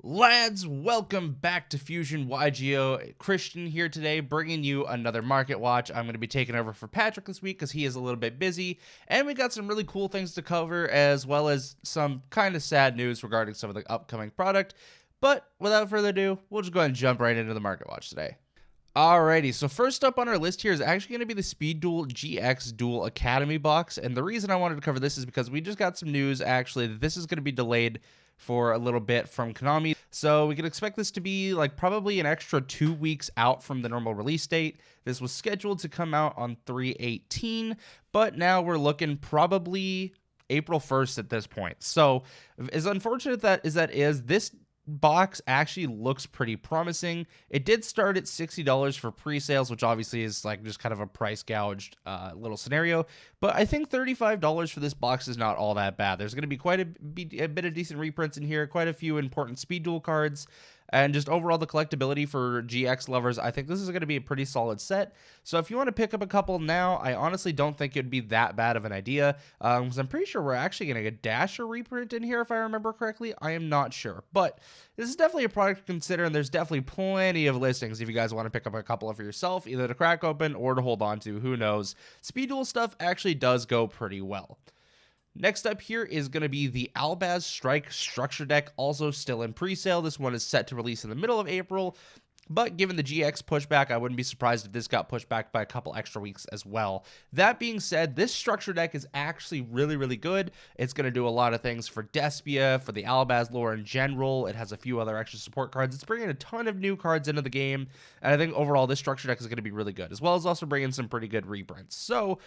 Lads, welcome back to Fusion YGO. Christian here today, bringing you another market watch. I'm going to be taking over for Patrick this week because he is a little bit busy, and we got some really cool things to cover, as well as some kind of sad news regarding some of the upcoming product. But without further ado, we'll just go ahead and jump right into the market watch today. Alrighty, so first up on our list here is actually going to be the Speed Duel GX Duel Academy box, and the reason I wanted to cover this is because we just got some news actually that this is going to be delayed for a little bit from Konami. So we can expect this to be like probably an extra 2 weeks out from the normal release date. This was scheduled to come out on 3/18, but now we're looking probably April 1st at this point. So as unfortunate that is, this box actually looks pretty promising. It did start at $60 for pre-sales, which obviously is like just kind of a price gouged little scenario, but I think $35 for this box is not all that bad. There's going to be quite a bit of decent reprints in here, quite a few important Speed Duel cards, and just overall the collectability for GX lovers. I think this is going to be a pretty solid set. So if you want to pick up a couple now, I honestly don't think it'd be that bad of an idea, because I'm pretty sure we're actually going to get Dasher reprint in here if I remember correctly. I am not sure, but this is definitely a product to consider, and there's definitely plenty of listings if you guys want to pick up a couple for yourself, either to crack open or to hold on to. Who knows? Speed Duel stuff actually does go pretty well. Next up here is going to be the Albaz Strike Structure Deck, also still in pre-sale. This one is set to release in the middle of April, but given the GX pushback, I wouldn't be surprised if this got pushed back by a couple extra weeks as well. That being said, this structure deck is actually really, really good. It's going to do a lot of things for Despia, for the Albaz lore in general. It has a few other extra support cards. It's bringing a ton of new cards into the game, and I think overall this structure deck is going to be really good, as well as also bringing some pretty good reprints. So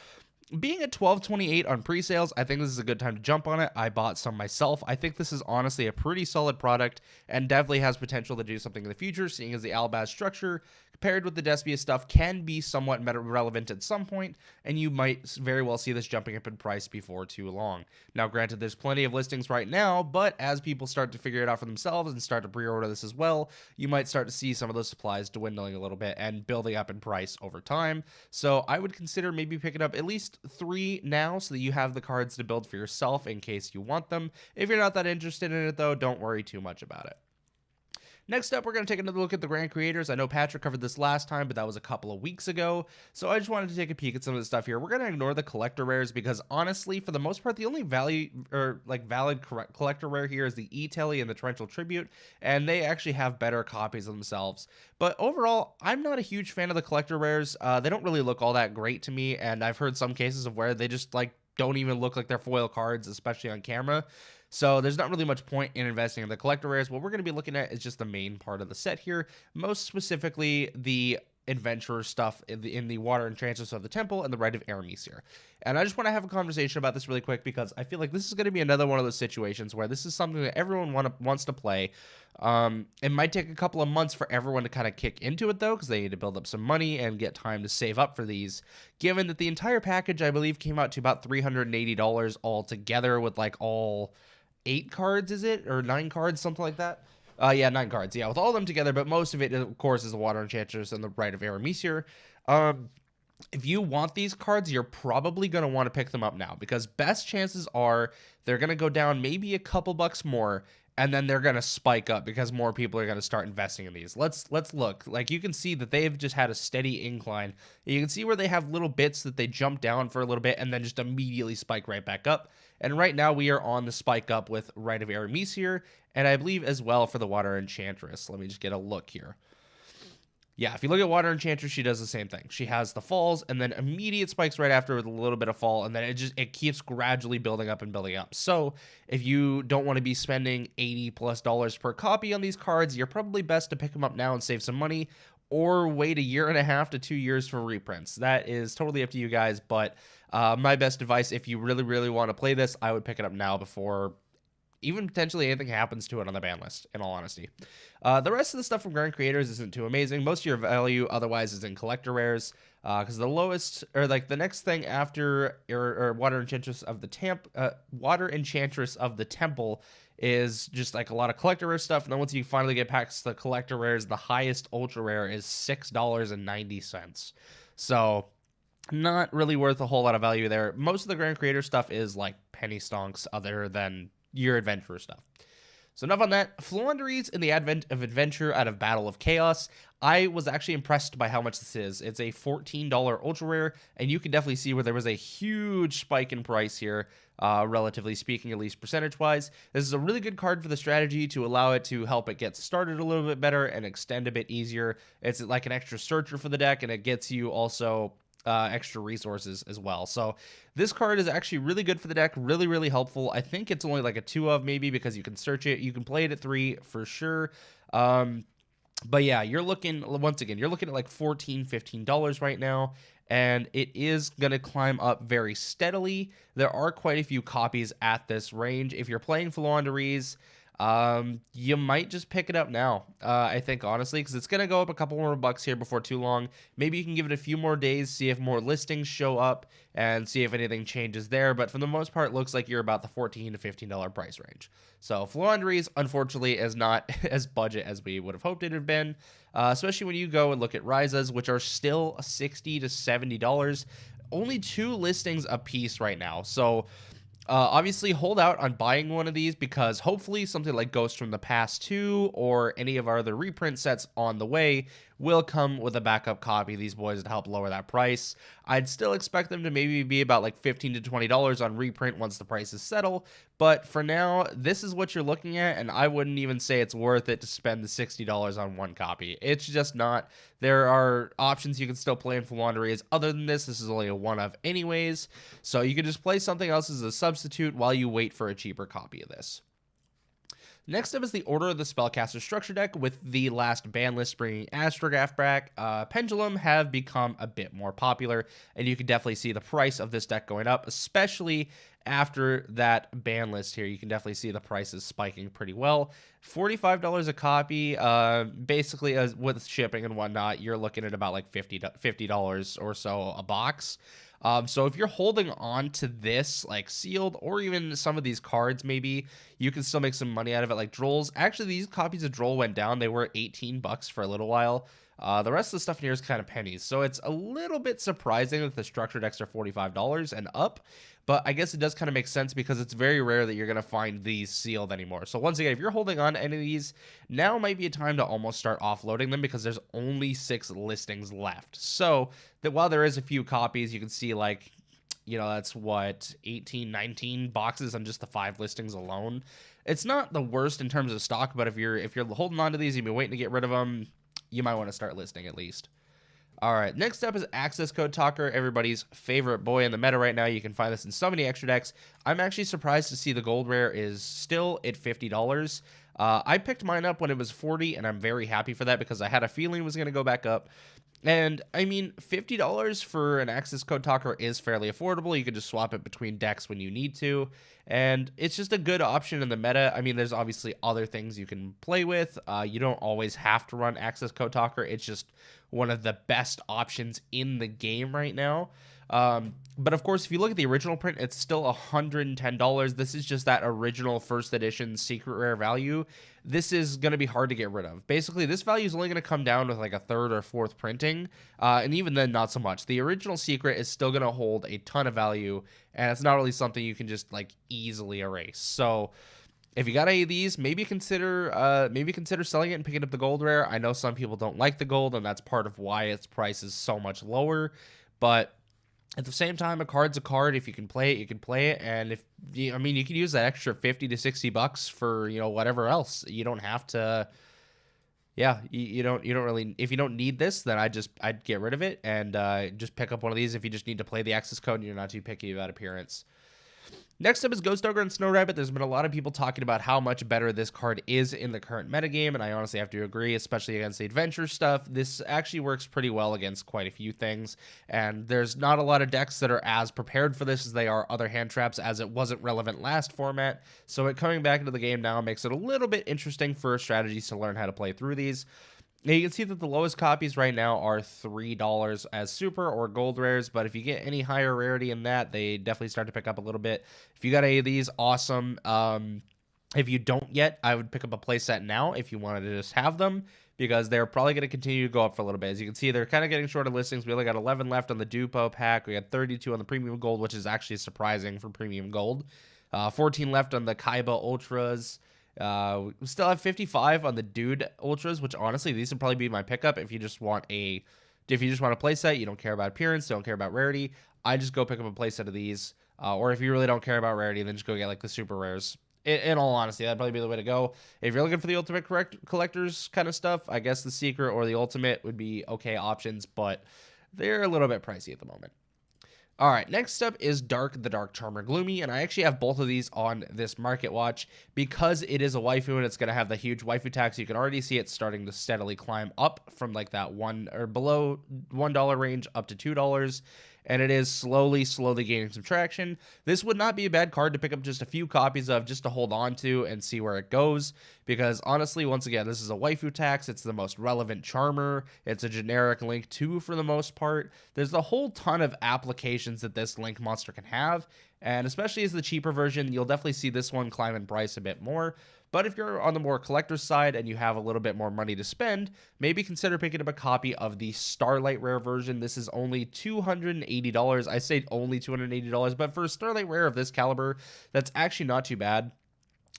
being at $12.28 on pre-sales, I think this is a good time to jump on it. I bought some myself. I think this is honestly a pretty solid product and definitely has potential to do something in the future, seeing as the Albaz structure paired with the Despia stuff can be somewhat relevant at some point, and you might very well see this jumping up in price before too long. Now, granted, there's plenty of listings right now, but as people start to figure it out for themselves and start to pre-order this as well, you might start to see some of those supplies dwindling a little bit and building up in price over time. So I would consider maybe picking up at least 3 now so that you have the cards to build for yourself in case you want them. If you're not that interested in it though, don't worry too much about it. Next up, we're going to take another look at the Grand Creators. I know Patrick covered this last time, but that was a couple of weeks ago, so I just wanted to take a peek at some of the stuff here. We're going to ignore the collector rares because honestly, for the most part, the only valid collector rare here is the E-Telly and the Torrential Tribute, and they actually have better copies of themselves. But overall, I'm not a huge fan of the collector rares. They don't really look all that great to me, and I've heard some cases of where they just don't even look like they're foil cards, especially on camera. So there's not really much point in investing in the collector rares. What we're going to be looking at is just the main part of the set here, most specifically the adventurer stuff in the Water Enchantress of the Temple and the Rite of Aramis here. And I just want to have a conversation about this really quick because I feel like this is going to be another one of those situations where this is something that everyone wants to play. It might take a couple of months for everyone to kind of kick into it though, because they need to build up some money and get time to save up for these, given that the entire package I believe came out to about $380 altogether with like all 8 cards, is it? Or 9 cards, something like that. Yeah, 9 cards. Yeah, with all of them together, but most of it, of course, is the Water Enchantress and the Rite of Aramis here. If you want these cards, you're probably going to want to pick them up now because best chances are they're going to go down maybe a couple bucks more, and then they're going to spike up because more people are going to start investing in these. Let's look. Like, you can see that they've just had a steady incline. You can see where they have little bits that they jump down for a little bit and then just immediately spike right back up. And right now we are on the spike up with Rite of Aramis here, and I believe as well for the Water Enchantress. Let me just get a look here. Yeah, if you look at Water Enchantress, she does the same thing. She has the falls and then immediate spikes right after with a little bit of fall, and then it keeps gradually building up and building up. So if you don't want to be spending $80+ per copy on these cards, you're probably best to pick them up now and save some money, or wait 1.5 to 2 years for reprints. That is totally up to you guys, but my best advice, if you really, really want to play this, I would pick it up now before even potentially anything happens to it on the ban list, in all honesty. The rest of the stuff from Grand Creators isn't too amazing. Most of your value otherwise is in collector rares, because the lowest, or like the next thing after Water Enchantress of the Temple is just like a lot of collector rare stuff. And then once you finally get past the collector rares, the highest ultra rare is $6.90. So not really worth a whole lot of value there. Most of the Grand Creator stuff is like penny stonks other than your adventurer stuff. So enough on that. Floowandereeze in the Advent of Adventure out of Battle of Chaos. I was actually impressed by how much this is. It's a $14 ultra rare, and you can definitely see where there was a huge spike in price here, relatively speaking, at least percentage-wise. This is a really good card for the strategy to allow it to help it get started a little bit better and extend a bit easier. It's like an extra searcher for the deck, and it gets you also extra resources as well. So this card is actually really good for the deck, really, really helpful. I think it's only like a 2 of maybe because you can search it. You can play it at 3 for sure. But yeah, you're looking, once again, you're looking at like $14, $15 right now, and it is going to climb up very steadily. There are quite a few copies at this range. If you're playing Floowandereeze, you might just pick it up now, I think, honestly, because it's going to go up a couple more bucks here before too long. Maybe you can give it a few more days, see if more listings show up, and see if anything changes there. But for the most part, it looks like you're about the $14 to $15 price range. So Floowandereeze, unfortunately, is not as budget as we would have hoped it had been, especially when you go and look at Ryzas, which are still $60 to $70. Only 2 listings a piece right now. So obviously, hold out on buying one of these because hopefully something like Ghost from the Past 2 or any of our other reprint sets on the way will come with a backup copy of these boys to help lower that price. I'd still expect them to maybe be about like $15 to $20 on reprint once the prices settle, but for now, this is what you're looking at, and I wouldn't even say it's worth it to spend the $60 on one copy. It's just not. There are options you can still play in Floowandereeze. Other than this is only a 1 of anyways, so you can just play something else as a substitute while you wait for a cheaper copy of this. Next up is the Order of the Spellcaster structure deck with the last ban list bringing Astrograph back. Pendulum have become a bit more popular, and you can definitely see the price of this deck going up, especially after that ban list here. You can definitely see the prices spiking pretty well. $45 a copy, basically with shipping and whatnot, you're looking at about like $50 or so a box. So if you're holding on to this, like sealed, or even some of these cards, maybe you can still make some money out of it, like Drolls. Actually, these copies of Droll went down. They were 18 bucks for a little while. The rest of the stuff in here is kind of pennies. So it's a little bit surprising that the structure decks are $45 and up. But I guess it does kind of make sense because it's very rare that you're going to find these sealed anymore. So once again, if you're holding on to any of these, now might be a time to almost start offloading them because there's only 6 listings left. So that while there is a few copies, you can see like, you know, that's what, 18, 19 boxes on just the 5 listings alone. It's not the worst in terms of stock, but if you're holding on to these, you've been waiting to get rid of them, you might want to start listing at least. All right, next up is Access Code Talker, everybody's favorite boy in the meta right now. You can find this in so many extra decks. I'm actually surprised to see the gold rare is still at $50. I picked mine up when it was $40, and I'm very happy for that because I had a feeling it was going to go back up. And, I mean, $50 for an Access Code Talker is fairly affordable. You can just swap it between decks when you need to. And it's just a good option in the meta. I mean, there's obviously other things you can play with. You don't always have to run Access Code Talker. It's just one of the best options in the game right now. But of course, if you look at the original print, it's still $110. This is just that original first edition secret rare value. This is going to be hard to get rid of. Basically, this value is only going to come down with like a 3rd or 4th printing. And even then, not so much. The original secret is still going to hold a ton of value, and it's not really something you can just like easily erase. So if you got any of these, maybe consider selling it and picking up the gold rare. I know some people don't like the gold, and that's part of why its price is so much lower. But at the same time, a card's a card. If you can play it, you can play it. And if you can use that extra 50 to 60 bucks for, you know, whatever else. You don't have to. Yeah, you don't really. If you don't need this, then I'd get rid of it and just pick up one of these if you just need to play the access code and you're not too picky about appearance. Next up is Ghost Ogre and Snow Rabbit. There's been a lot of people talking about how much better this card is in the current metagame, and I honestly have to agree, especially against the adventure stuff. This actually works pretty well against quite a few things, and there's not a lot of decks that are as prepared for this as they are other hand traps, as it wasn't relevant last format, so it coming back into the game now makes it a little bit interesting for strategies to learn how to play through these. Now you can see that the lowest copies right now are $3 as super or gold rares, but if you get any higher rarity in that, they definitely start to pick up a little bit. If you got any of these, awesome. If you don't yet, I would pick up a playset now if you wanted to just have them, because they're probably going to continue to go up for a little bit. As you can see, they're kind of getting short of listings. We only got 11 left on the Dupo pack. We got 32 on the Premium Gold, which is actually surprising for Premium Gold. 14 left on the Kaiba Ultras. We still have 55 on the Dude Ultras, which honestly, these would probably be my pickup if you just want a playset, you don't care about appearance, don't care about rarity. I just go pick up a playset of these. Or if you really don't care about rarity, then just go get like the super rares. In all honesty, that'd probably be the way to go. If you're looking for the ultimate collectors kind of stuff, I guess the secret or the ultimate would be okay options, but they're a little bit pricey at the moment. All right, next up is the Dark Charmer Gloomy, and I actually have both of these on this market watch because it is a waifu and it's going to have the huge waifu tax. You can already see it starting to steadily climb up from like that below $1 range up to $2. And it is slowly gaining some traction. This would not be a bad card to pick up just a few copies of just to hold on to and see where it goes. Because honestly, once again, this is a waifu tax. It's the most relevant charmer. It's a generic Link 2 for the most part. There's a whole ton of applications that this Link monster can have. And especially as the cheaper version, you'll definitely see this one climb in price a bit more. But if you're on the more collector's side and you have a little bit more money to spend, maybe consider picking up a copy of the Starlight Rare version. This is only $280. I say only $280, but for a Starlight Rare of this caliber, that's actually not too bad.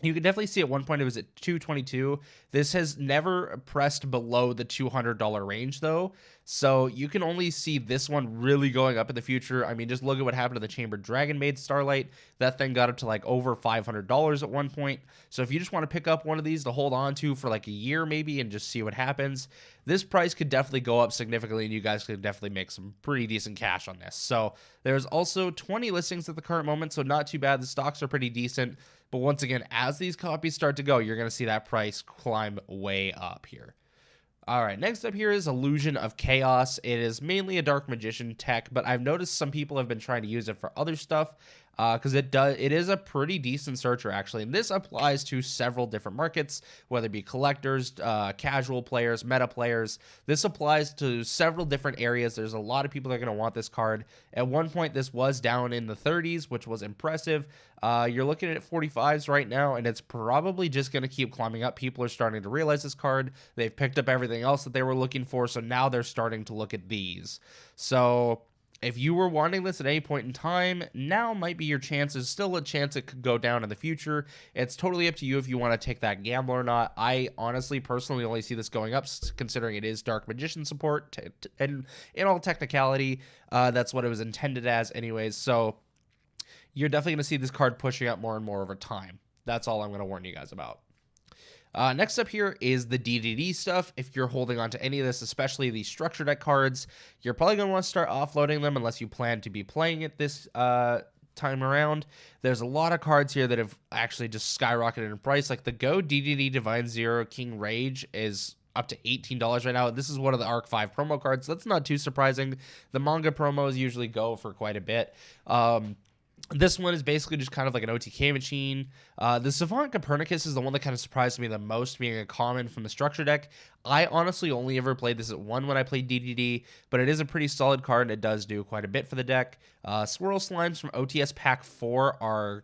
You can definitely see at one point it was at $222. This has never pressed below the $200 range though. So you can only see this one really going up in the future. I mean, just look at what happened to the Chambered Dragon Maid Starlight. That thing got up to like over $500 at one point. So if you just want to pick up one of these to hold on to for like a year maybe and just see what happens, this price could definitely go up significantly and you guys could definitely make some pretty decent cash on this. So there's also 20 listings at the current moment, so not too bad. The stocks are pretty decent. But once again, as these copies start to go, you're going to see that price climb way up here. All right, next up here is Illusion of Chaos. It is mainly a Dark Magician tech, but I've noticed some people have been trying to use it for other stuff because it is a pretty decent searcher, actually. And this applies to several different markets, whether it be collectors, casual players, meta players. This applies to several different areas. There's a lot of people that are going to want this card. At one point, this was down in the 30s, which was impressive. You're looking at 45s right now, and it's probably just going to keep climbing up. People are starting to realize this card. They've picked up everything else that they were looking for, so now they're starting to look at these. So if you were wanting this at any point in time, now might be your chance. There's still a chance it could go down in the future. It's totally up to you if you want to take that gamble or not. I honestly, personally only see this going up, considering it is Dark Magician support. And in all technicality, that's what it was intended as anyways. So you're definitely going to see this card pushing up more and more over time. That's all I'm going to warn you guys about. Next up here is the DDD stuff. If you're holding on to any of this, especially the structure deck cards, you're probably going to want to start offloading them unless you plan to be playing it this time around. There's a lot of cards here that have actually just skyrocketed in price. Like the Go DDD Divine Zero King Rage is up to $18 right now. This is one of the Arc 5 promo cards. So that's not too surprising. The manga promos usually go for quite a bit. This one is basically just kind of like an OTK machine. The Savant Copernicus is the one that kind of surprised me the most, being a common from the structure deck. I honestly only ever played this at 1 when I played DDD, but it is a pretty solid card, and it does do quite a bit for the deck. Swirl Slimes from OTS Pack 4 are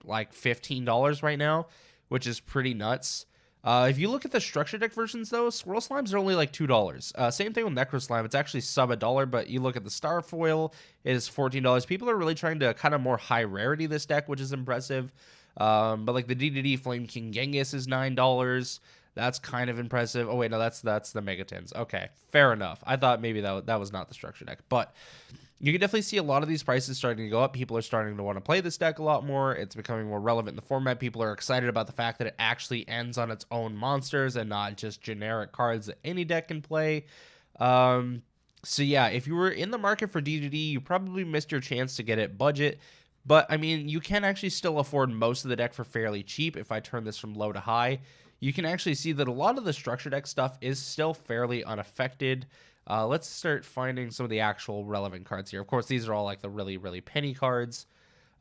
like $15 right now, which is pretty nuts. If you look at the structure deck versions, though, Swirl Slimes are only like $2. Same thing with Necro Slime. It's actually sub $1, but you look at the Star Foil, it is $14. People are really trying to kind of more high rarity this deck, which is impressive. But like the DDD Flame King Genghis is $9. That's kind of impressive. Oh, wait, no, that's the Megatins. Okay, fair enough. I thought maybe that was not the structure deck, but you can definitely see a lot of these prices starting to go up. People are starting to want to play this deck a lot more. It's becoming more relevant in the format. People are excited about the fact that it actually ends on its own monsters and not just generic cards that any deck can play. So yeah, if you were in the market for DDD, you probably missed your chance to get it budget. But, I mean, you can actually still afford most of the deck for fairly cheap if I turn this from low to high. You can actually see that a lot of the structure deck stuff is still fairly unaffected. Let's start finding some of the actual relevant cards here. Of course, these are all like the really, really penny cards.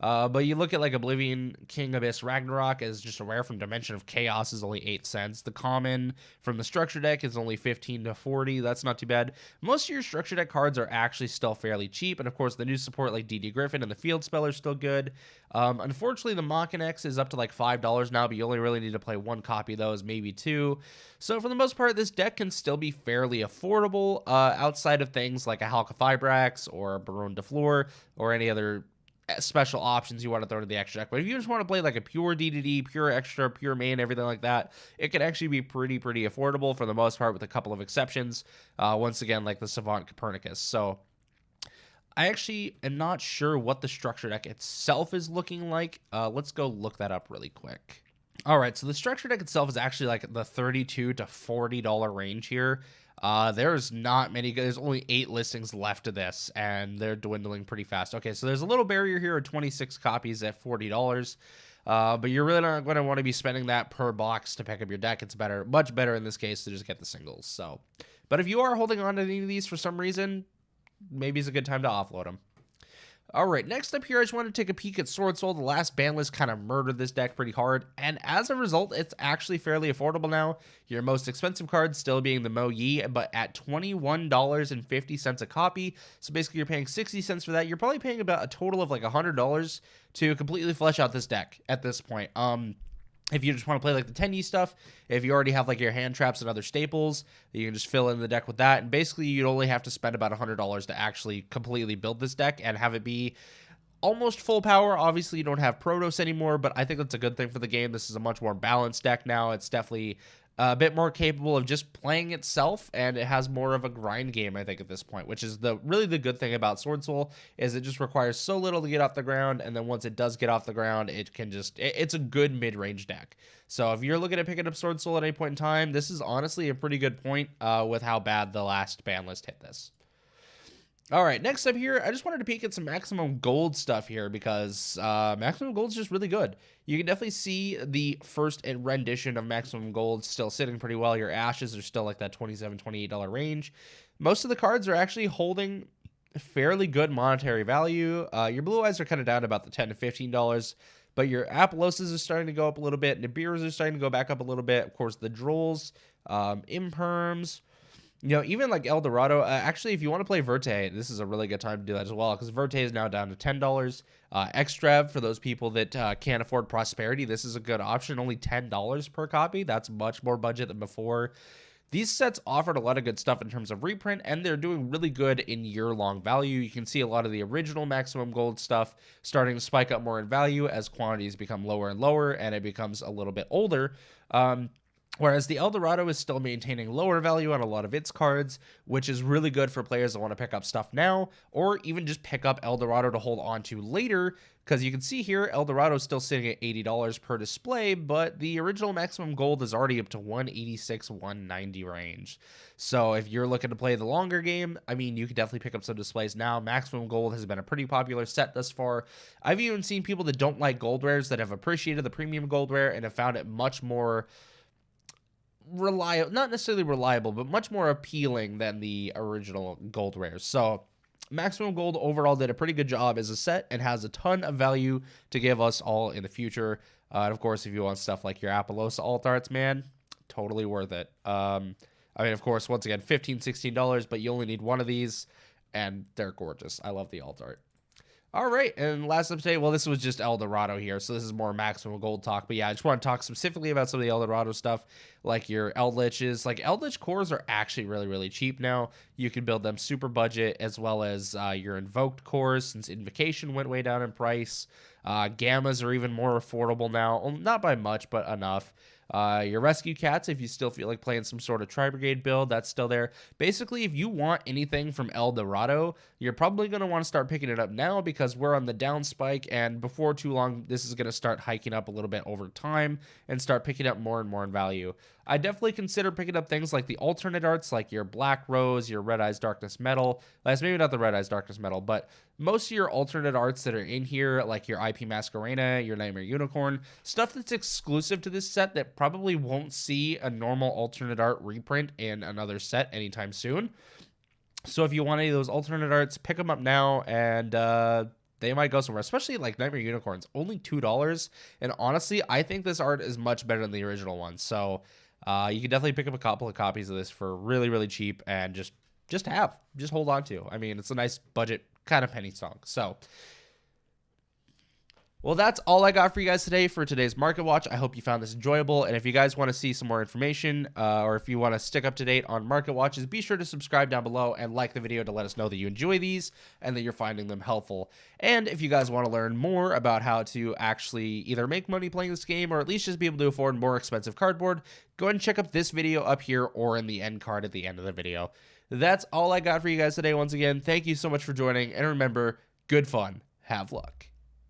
But you look at like Oblivion King Abyss Ragnarok as just a rare from Dimension of Chaos is only 8 cents. The common from the structure deck is only 15 to 40. That's not too bad. Most of your structure deck cards are actually still fairly cheap. And of course, the new support like DD Griffin and the Field Spell are still good. Unfortunately, the Machina X is up to like $5 now, but you only really need to play 1 copy of those, maybe 2. So for the most part, this deck can still be fairly affordable outside of things like a Halka Fibrax or a Baron de Fleur or any other special options you want to throw to the extra deck. But if you just want to play like a pure DDD, pure extra, pure main, everything like that, it can actually be pretty affordable for the most part, with a couple of exceptions. Once again, like the Savant Copernicus. So I actually am not sure what the structure deck itself is looking like. Let's go look that up really quick. All right, so the structure deck itself is actually like the $32 to $40 range here. There's not many. There's only 8 listings left of this, and they're dwindling pretty fast. Okay, so there's a little barrier here of 26 copies at $40. But you're really not going to want to be spending that per box to pick up your deck. It's better, much better in this case, to just get the singles. So, but if you are holding on to any of these for some reason, maybe it's a good time to offload them. All right, next up here, I just want to take a peek at Sword Soul. The last ban list kind of murdered this deck pretty hard, and as a result, it's actually fairly affordable now. Your most expensive card still being the Mo Yi, but at $21.50 a copy. So basically, you're paying 60 cents for that. You're probably paying about a total of like $100 to completely flesh out this deck at this point. If you just want to play like the 10E stuff, if you already have like your hand traps and other staples, you can just fill in the deck with that. And basically, you'd only have to spend about $100 to actually completely build this deck and have it be almost full power. Obviously, you don't have Protos anymore, but I think that's a good thing for the game. This is a much more balanced deck now. It's definitely a bit more capable of just playing itself, and it has more of a grind game, I think, at this point, which is really the good thing about Sword Soul, is it just requires so little to get off the ground, and then once it does get off the ground, it can just, it's a good mid-range deck. So if you're looking at picking up Sword Soul at any point in time, this is honestly a pretty good point with how bad the last ban list hit this. All right, next up here, I just wanted to peek at some Maximum Gold stuff here because Maximum Gold is just really good. You can definitely see the first rendition of Maximum Gold still sitting pretty well. Your Ashes are still like that $27, $28 range. Most of the cards are actually holding fairly good monetary value. Your Blue Eyes are kind of down about the $10 to $15, but your Apoloses are starting to go up a little bit. Nibiru's are starting to go back up a little bit. Of course, the Drolls, Imperms, you know, even like El Dorado. Actually, if you want to play Verte, this is a really good time to do that as well, because Verte is now down to $10. Extrav, for those people that can't afford Prosperity, this is a good option. Only $10 per copy. That's much more budget than before. These sets offered a lot of good stuff in terms of reprint, and they're doing really good in year-long value. You can see a lot of the original Maximum Gold stuff starting to spike up more in value as quantities become lower and lower, and it becomes a little bit older. Whereas the El Dorado is still maintaining lower value on a lot of its cards, which is really good for players that want to pick up stuff now, or even just pick up El Dorado to hold on to later, because you can see here, El Dorado is still sitting at $80 per display, but the original Maximum Gold is already up to $186, $190 range. So if you're looking to play the longer game, I mean, you can definitely pick up some displays now. Maximum Gold has been a pretty popular set thus far. I've even seen people that don't like gold rares that have appreciated the premium gold rare and have found it much more reliable, not necessarily reliable, but much more appealing than the original gold rares. So Maximum Gold overall did a pretty good job as a set and has a ton of value to give us all in the future. And of course, if you want stuff like your Apollosa alt arts, man, totally worth it. I mean, of course, once again, $15, $16, but you only need one of these, and they're gorgeous. I love the alt art. All right, and last up today, well, this was just El Dorado here, so this is more Maximum Gold talk. But yeah, I just want to talk specifically about some of the El Dorado stuff, like your Eldritches. Like, Eldritch cores are actually really, really cheap now. You can build them super budget, as well as your Invoked cores, since Invocation went way down in price. Gammas are even more affordable now, not by much, but enough. Your Rescue Cats, if you still feel like playing some sort of Tri-Brigade build, that's still there. Basically, if you want anything from El Dorado, you're probably going to want to start picking it up now, because we're on the down spike, and before too long, this is going to start hiking up a little bit over time and start picking up more and more in value. I definitely consider picking up things like the alternate arts, like your Black Rose, your Red Eyes Darkness Metal. That's maybe not the Red Eyes Darkness Metal, but most of your alternate arts that are in here, like your IP Masquerena, your Nightmare Unicorn, stuff that's exclusive to this set that probably won't see a normal alternate art reprint in another set anytime soon. So if you want any of those alternate arts, pick them up now, and they might go somewhere, especially like Nightmare Unicorns, only $2. And honestly, I think this art is much better than the original one. So you can definitely pick up a couple of copies of this for really, really cheap, and just hold on to. I mean, it's a nice budget kind of penny song. So Well, that's all I got for you guys today for today's Market Watch. I hope you found this enjoyable. And if you guys want to see some more information or if you want to stick up to date on Market Watches, be sure to subscribe down below and like the video to let us know that you enjoy these and that you're finding them helpful. And if you guys want to learn more about how to actually either make money playing this game or at least just be able to afford more expensive cardboard, go ahead and check up this video up here or in the end card at the end of the video. That's all I got for you guys today. Once again, thank you so much for joining. And remember, good fun. Have luck.